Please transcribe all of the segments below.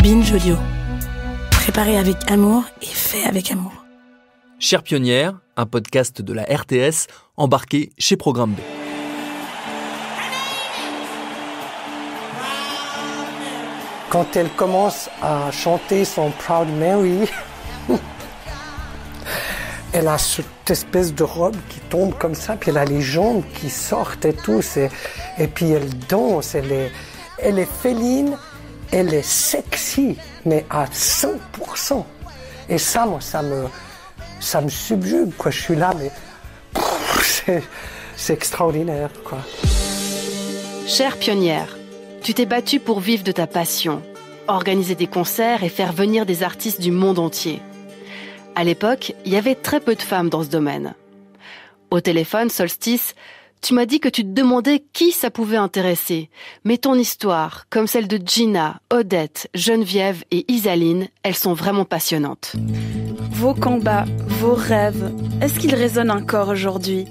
Binge Audio. Préparé avec amour et fait avec amour. Chère Pionnière, un podcast de la RTS embarqué chez Programme B. Quand elle commence à chanter son Proud Mary, elle a cette espèce de robe qui tombe comme ça, puis elle a les jambes qui sortent et tout. Et puis elle danse, elle est féline, elle est sexy, mais à 100%. Et ça, moi, ça me subjugue, quoi. Je suis là, mais c'est extraordinaire, quoi. Chère Pionnière, tu t'es battue pour vivre de ta passion, organiser des concerts et faire venir des artistes du monde entier. À l'époque, il y avait très peu de femmes dans ce domaine. Au téléphone, Solstice, tu m'as dit que tu te demandais qui ça pouvait intéresser. Mais ton histoire, comme celle de Gina, Odette, Geneviève et Isaline, elles sont vraiment passionnantes. Vos combats, vos rêves, est-ce qu'ils résonnent encore aujourd'hui ?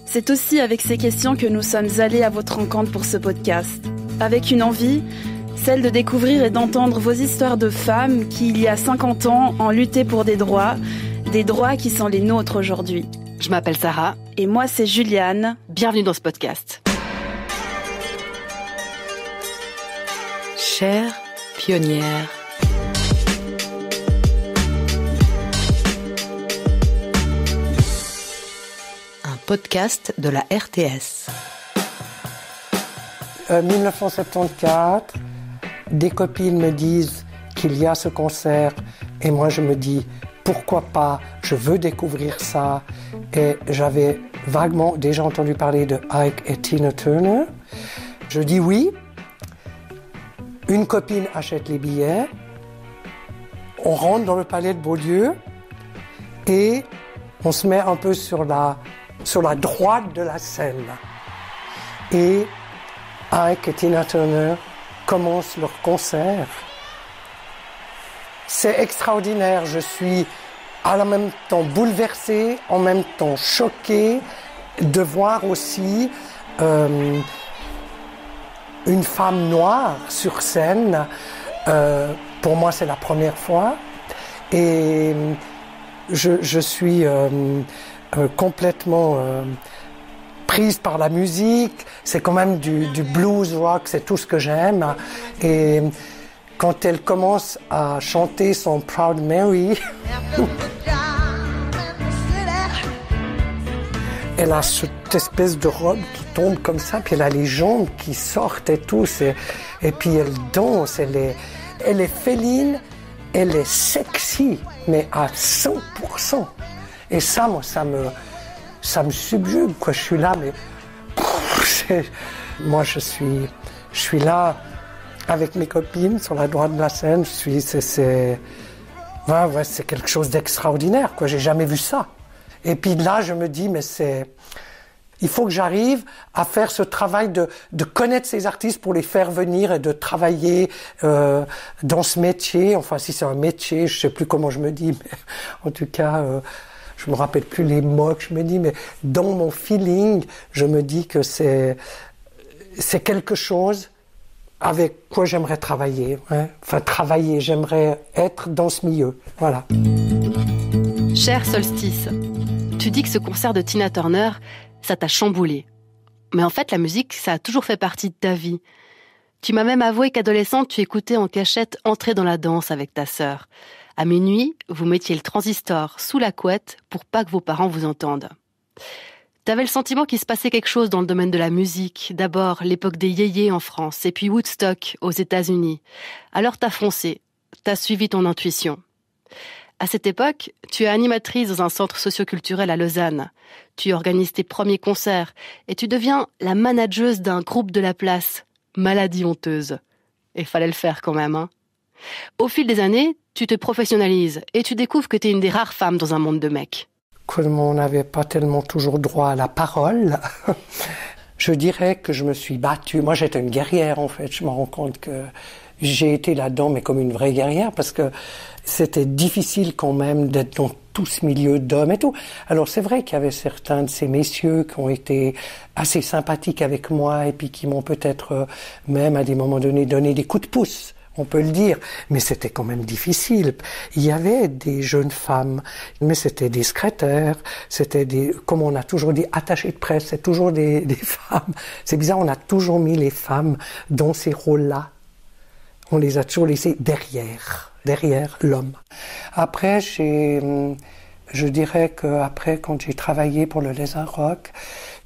C'est aussi avec ces questions que nous sommes allés à votre rencontre pour ce podcast. Avec une envie, celle de découvrir et d'entendre vos histoires de femmes qui, il y a 50 ans, ont lutté pour des droits qui sont les nôtres aujourd'hui. Je m'appelle Sarah. Et moi, c'est Juliane. Bienvenue dans ce podcast. Chère Pionnière. Un podcast de la RTS. 1974, des copines me disent qu'il y a ce concert et moi je me dis pourquoi pas, je veux découvrir ça. Et j'avais vaguement déjà entendu parler de Ike et Tina Turner. Je dis oui. Une copine achète les billets. On rentre dans le palais de Beaulieu et on se met un peu sur la droite de la scène. Et Ike et Tina Turner commencent leur concert. C'est extraordinaire, je suis en même temps bouleversée, en même temps choquée de voir aussi une femme noire sur scène. Pour moi, c'est la première fois. Et je suis complètement prise par la musique. C'est quand même du blues rock, c'est tout ce que j'aime. Et quand elle commence à chanter son Proud Mary, elle a cette espèce de robe qui tombe comme ça, puis elle a les jambes qui sortent et tout. Et puis elle danse, elle est féline, elle est sexy, mais à 100%. Et ça, moi, ça me subjugue, quoi. Je suis là, mais moi, je suis là avec mes copines sur la droite de la scène. C'est quelque chose d'extraordinaire, quoi. J'ai jamais vu ça. Et puis là, je me dis, mais il faut que j'arrive à faire ce travail de connaître ces artistes pour les faire venir et de travailler dans ce métier. Enfin, si c'est un métier, je sais plus comment je me dis, mais en tout cas, je me rappelle plus les mots que je me dis, mais dans mon feeling, je me dis que c'est quelque chose avec quoi j'aimerais travailler. Hein. Enfin, travailler, j'aimerais être dans ce milieu. Voilà. Cher Solstice, tu dis que ce concert de Tina Turner, ça t'a chamboulé. Mais en fait, la musique, ça a toujours fait partie de ta vie. Tu m'as même avoué qu'adolescente, tu écoutais en cachette Entrer dans la danse avec ta sœur. À minuit, vous mettiez le transistor sous la couette pour pas que vos parents vous entendent. T'avais le sentiment qu'il se passait quelque chose dans le domaine de la musique. D'abord, l'époque des yéyés en France, et puis Woodstock aux États-Unis. Alors t'as foncé, t'as suivi ton intuition. À cette époque, tu es animatrice dans un centre socioculturel à Lausanne. Tu organises tes premiers concerts et tu deviens la manageuse d'un groupe de la place, Maladie honteuse. Et fallait le faire quand même, hein. Au fil des années, tu te professionnalises et tu découvres que t'es une des rares femmes dans un monde de mecs. Comme on n'avait pas tellement toujours droit à la parole, je dirais que je me suis battue. Moi, j'étais une guerrière, en fait. Je me rends compte que j'ai été là-dedans, mais comme une vraie guerrière, parce que c'était difficile quand même d'être dans tout ce milieu d'hommes et tout. Alors, c'est vrai qu'il y avait certains de ces messieurs qui ont été assez sympathiques avec moi et puis qui m'ont peut-être même, à des moments donnés, donné des coups de pouce. on peut le dire, mais c'était quand même difficile. Il y avait des jeunes femmes, mais c'était des secrétaires, c'était des, comme on a toujours dit, attachés de presse, c'est toujours des femmes. C'est bizarre, on a toujours mis les femmes dans ces rôles-là. On les a toujours laissées derrière l'homme. Après, je dirais qu'après, quand j'ai travaillé pour le Lézard Rock,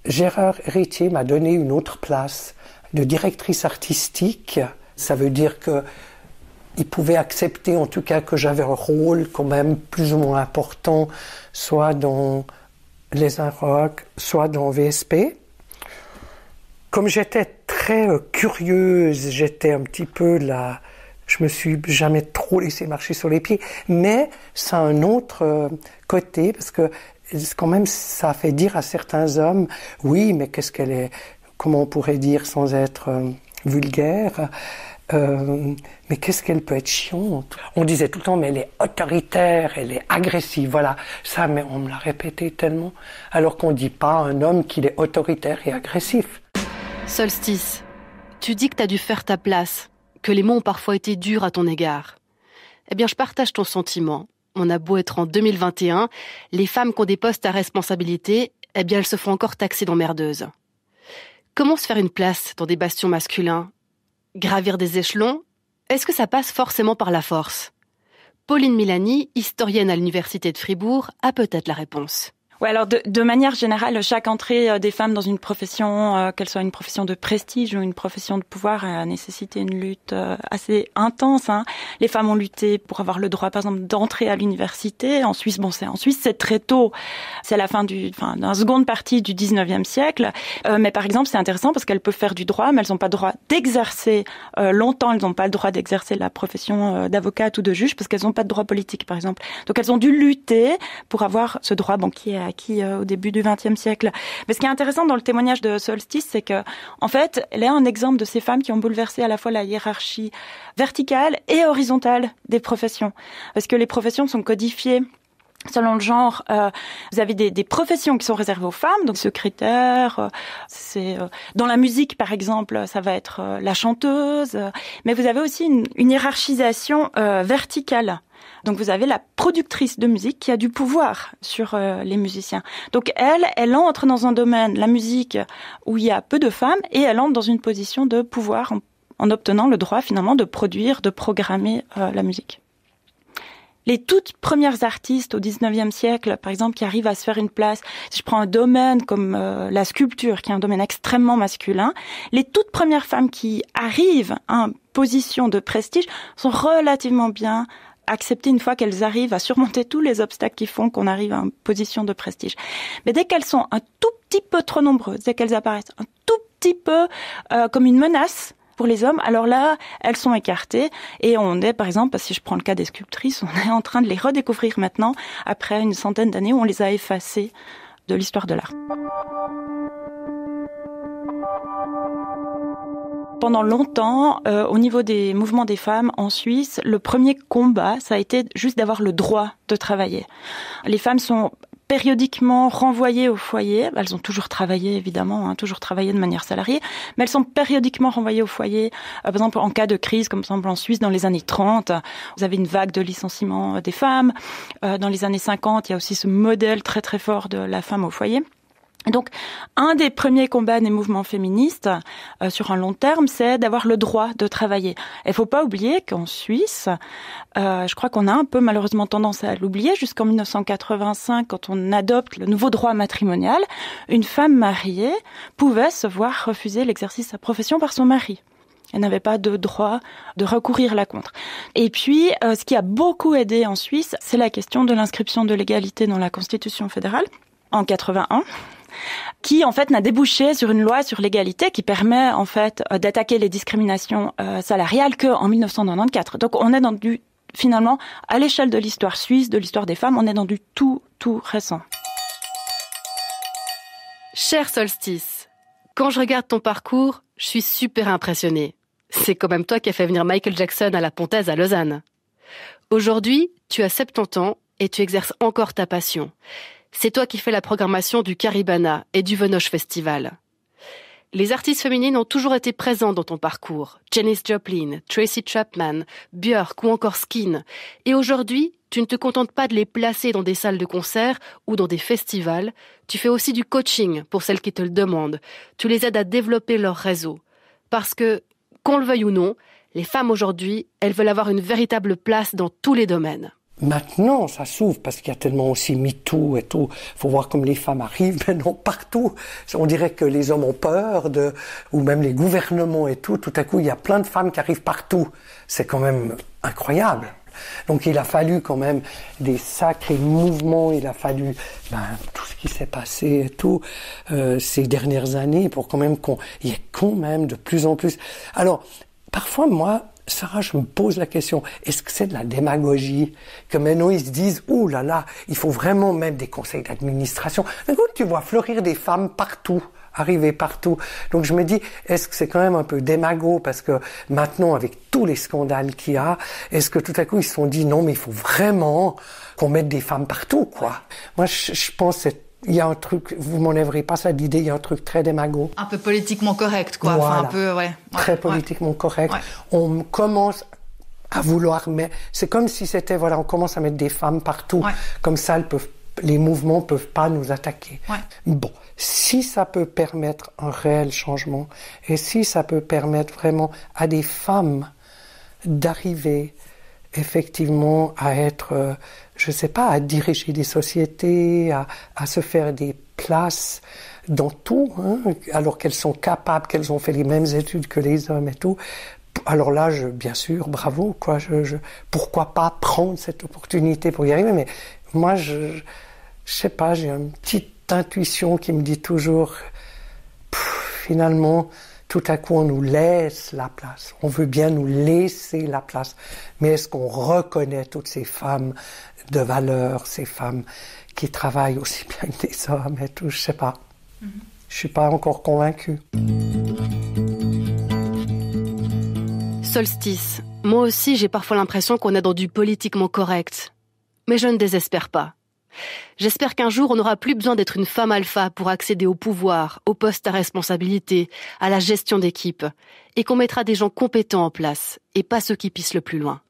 Gérard Héritier m'a donné une autre place de directrice artistique. Ça veut dire qu'il pouvait accepter en tout cas que j'avais un rôle quand même plus ou moins important, soit dans Lézard Rock, soit dans VSP. Comme j'étais très curieuse, j'étais un petit peu là, je me suis jamais trop laissé marcher sur les pieds, mais ça a un autre côté, parce que quand même ça fait dire à certains hommes, oui, mais qu'est-ce qu'elle est, comment on pourrait dire sans être vulgaire, mais qu'est-ce qu'elle peut être chiante. On disait tout le temps, mais elle est autoritaire, elle est agressive, voilà. Ça, mais on me l'a répété tellement, alors qu'on dit pas à un homme qu'il est autoritaire et agressif. Solstice, tu dis que t'as dû faire ta place, que les mots ont parfois été durs à ton égard. Eh bien, je partage ton sentiment. On a beau être en 2021, les femmes qui ont des postes à responsabilité, eh bien, elles se font encore taxer d'emmerdeuses. Comment se faire une place dans des bastions masculins ? Gravir des échelons ? Est-ce que ça passe forcément par la force ? Pauline Milani, historienne à l'université de Fribourg, a peut-être la réponse. Ouais, alors de manière générale, chaque entrée des femmes dans une profession, qu'elle soit une profession de prestige ou une profession de pouvoir, a nécessité une lutte assez intense. Hein. Les femmes ont lutté pour avoir le droit, par exemple, d'entrer à l'université. En Suisse, c'est très tôt. C'est à la fin dans la seconde partie du 19e siècle. Mais par exemple, c'est intéressant parce qu'elles peuvent faire du droit, mais elles n'ont pas le droit d'exercer longtemps. Elles n'ont pas le droit d'exercer la profession d'avocate ou de juge parce qu'elles n'ont pas de droit politique, par exemple. Donc elles ont dû lutter pour avoir ce droit banquier acquis au début du XXe siècle. Mais ce qui est intéressant dans le témoignage de Solstice, c'est que, en fait, elle est un exemple de ces femmes qui ont bouleversé à la fois la hiérarchie verticale et horizontale des professions. Parce que les professions sont codifiées selon le genre. Vous avez des professions qui sont réservées aux femmes, donc secrétaire, dans la musique par exemple, ça va être la chanteuse, mais vous avez aussi une hiérarchisation verticale. Donc vous avez la productrice de musique qui a du pouvoir sur les musiciens. Donc elle entre dans un domaine, la musique, où il y a peu de femmes, et elle entre dans une position de pouvoir en obtenant le droit finalement de produire, de programmer la musique. Les toutes premières artistes au 19e siècle, par exemple, qui arrivent à se faire une place, si je prends un domaine comme la sculpture, qui est un domaine extrêmement masculin, les toutes premières femmes qui arrivent à une position de prestige sont relativement bien acceptées une fois qu'elles arrivent à surmonter tous les obstacles qui font qu'on arrive à une position de prestige. Mais dès qu'elles sont un tout petit peu trop nombreuses, dès qu'elles apparaissent un tout petit peu comme une menace pour les hommes, alors là, elles sont écartées et on est, par exemple, si je prends le cas des sculptrices, on est en train de les redécouvrir maintenant après une centaine d'années où on les a effacées de l'histoire de l'art. Pendant longtemps, au niveau des mouvements des femmes en Suisse, le premier combat, ça a été juste d'avoir le droit de travailler. Les femmes sont périodiquement renvoyées au foyer. Elles ont toujours travaillé, évidemment, toujours travaillé de manière salariée, mais elles sont périodiquement renvoyées au foyer. Par exemple, en cas de crise, comme par exemple en Suisse, dans les années 30, vous avez une vague de licenciement des femmes. Dans les années 50, il y a aussi ce modèle très très fort de la femme au foyer. Et donc, un des premiers combats des mouvements féministes sur un long terme, c'est d'avoir le droit de travailler. Il faut pas oublier qu'en Suisse, je crois qu'on a un peu malheureusement tendance à l'oublier, jusqu'en 1985, quand on adopte le nouveau droit matrimonial, une femme mariée pouvait se voir refuser l'exercice de sa profession par son mari. Elle n'avait pas de droit de recourir là contre. Et puis, ce qui a beaucoup aidé en Suisse, c'est la question de l'inscription de l'égalité dans la Constitution fédérale, en 81. Qui en fait n'a débouché sur une loi sur l'égalité qui permet en fait d'attaquer les discriminations salariales qu'en 1994. Donc on est dans finalement à l'échelle de l'histoire suisse, de l'histoire des femmes, on est dans du tout récent. Cher Solstice, quand je regarde ton parcours, je suis super impressionnée. C'est quand même toi qui as fait venir Michael Jackson à la Pontaise à Lausanne. Aujourd'hui, tu as 70 ans et tu exerces encore ta passion. C'est toi qui fais la programmation du Caribana et du Venoche Festival. Les artistes féminines ont toujours été présentes dans ton parcours. Janis Joplin, Tracy Chapman, Björk ou encore Skin. Et aujourd'hui, tu ne te contentes pas de les placer dans des salles de concert ou dans des festivals. Tu fais aussi du coaching pour celles qui te le demandent. Tu les aides à développer leur réseau. Parce que, qu'on le veuille ou non, les femmes aujourd'hui, elles veulent avoir une véritable place dans tous les domaines. Maintenant, ça s'ouvre parce qu'il y a tellement aussi MeToo et tout. Faut voir comme les femmes arrivent maintenant partout. On dirait que les hommes ont peur ou même les gouvernements et tout. Tout à coup, il y a plein de femmes qui arrivent partout. C'est quand même incroyable. Donc il a fallu quand même des sacrés mouvements, il a fallu tout ce qui s'est passé et tout ces dernières années pour quand même qu'il y ait quand même de plus en plus. Alors, parfois moi, Sarah, je me pose la question, est-ce que c'est de la démagogie? Que maintenant ils se disent, ouh là là, il faut vraiment même des conseils d'administration. Écoute, tu vois fleurir des femmes partout, arriver partout. Donc je me dis, est-ce que c'est quand même un peu démago? Parce que maintenant, avec tous les scandales qu'il y a, est-ce que tout à coup ils se sont dit, non mais il faut vraiment qu'on mette des femmes partout, quoi. Moi je pense que il y a un truc, vous m'enlèverez pas ça d'idée, il y a un truc très démago. Un peu politiquement correct, quoi. Voilà. Enfin, un peu, très politiquement correct. Ouais. On commence à vouloir, mais c'est comme si c'était, on commence à mettre des femmes partout. Ouais. Comme ça, les mouvements peuvent pas nous attaquer. Ouais. Bon. Si ça peut permettre un réel changement, et si ça peut permettre vraiment à des femmes d'arriver effectivement à être, à diriger des sociétés, à se faire des places dans tout, alors qu'elles sont capables, qu'elles ont fait les mêmes études que les hommes et tout. Alors là, bien sûr, bravo, quoi. Pourquoi pas prendre cette opportunité pour y arriver? Mais moi, je sais pas, j'ai une petite intuition qui me dit toujours, finalement, tout à coup, on nous laisse la place. On veut bien nous laisser la place. Mais est-ce qu'on reconnaît toutes ces femmes de valeur, ces femmes qui travaillent aussi bien que des hommes et tout? Je sais pas. Je suis pas encore convaincue. Solstice. Moi aussi, j'ai parfois l'impression qu'on est dans du politiquement correct. Mais je ne désespère pas. J'espère qu'un jour, on n'aura plus besoin d'être une femme alpha pour accéder au pouvoir, aux postes à responsabilité, à la gestion d'équipe, et qu'on mettra des gens compétents en place, et pas ceux qui pissent le plus loin.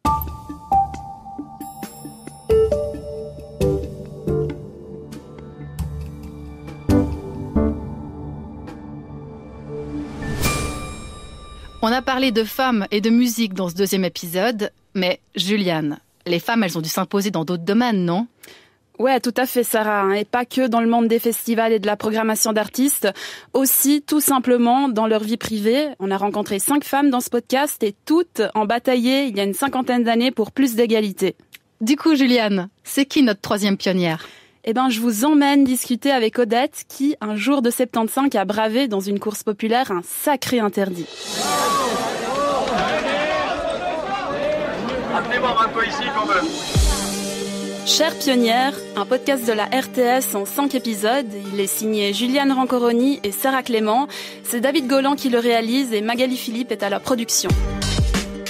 On a parlé de femmes et de musique dans ce deuxième épisode, mais Juliane, les femmes, elles ont dû s'imposer dans d'autres domaines, non ? Ouais, tout à fait, Sarah, et pas que dans le monde des festivals et de la programmation d'artistes, aussi tout simplement dans leur vie privée. On a rencontré 5 femmes dans ce podcast et toutes ont bataillé il y a une 50aine d'années pour plus d'égalité. Du coup, Juliane, c'est qui notre 3e pionnière ? Je vous emmène discuter avec Odette qui, un jour de 75, a bravé dans une course populaire un sacré interdit. Amenez-moi un peu ici quand même. Chère pionnière, un podcast de la RTS en 5 épisodes. Il est signé Juliane Rancoroni et Sarah Clément. C'est David Golan qui le réalise et Magali Philippe est à la production.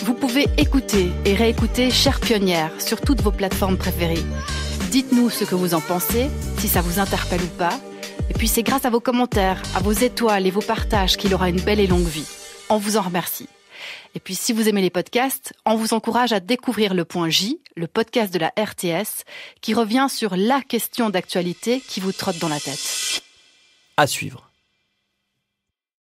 Vous pouvez écouter et réécouter Chère pionnière sur toutes vos plateformes préférées. Dites-nous ce que vous en pensez, si ça vous interpelle ou pas. Et puis c'est grâce à vos commentaires, à vos étoiles et vos partages qu'il aura une belle et longue vie. On vous en remercie. Et puis si vous aimez les podcasts, on vous encourage à découvrir Le Point J, le podcast de la RTS, qui revient sur la question d'actualité qui vous trotte dans la tête. À suivre.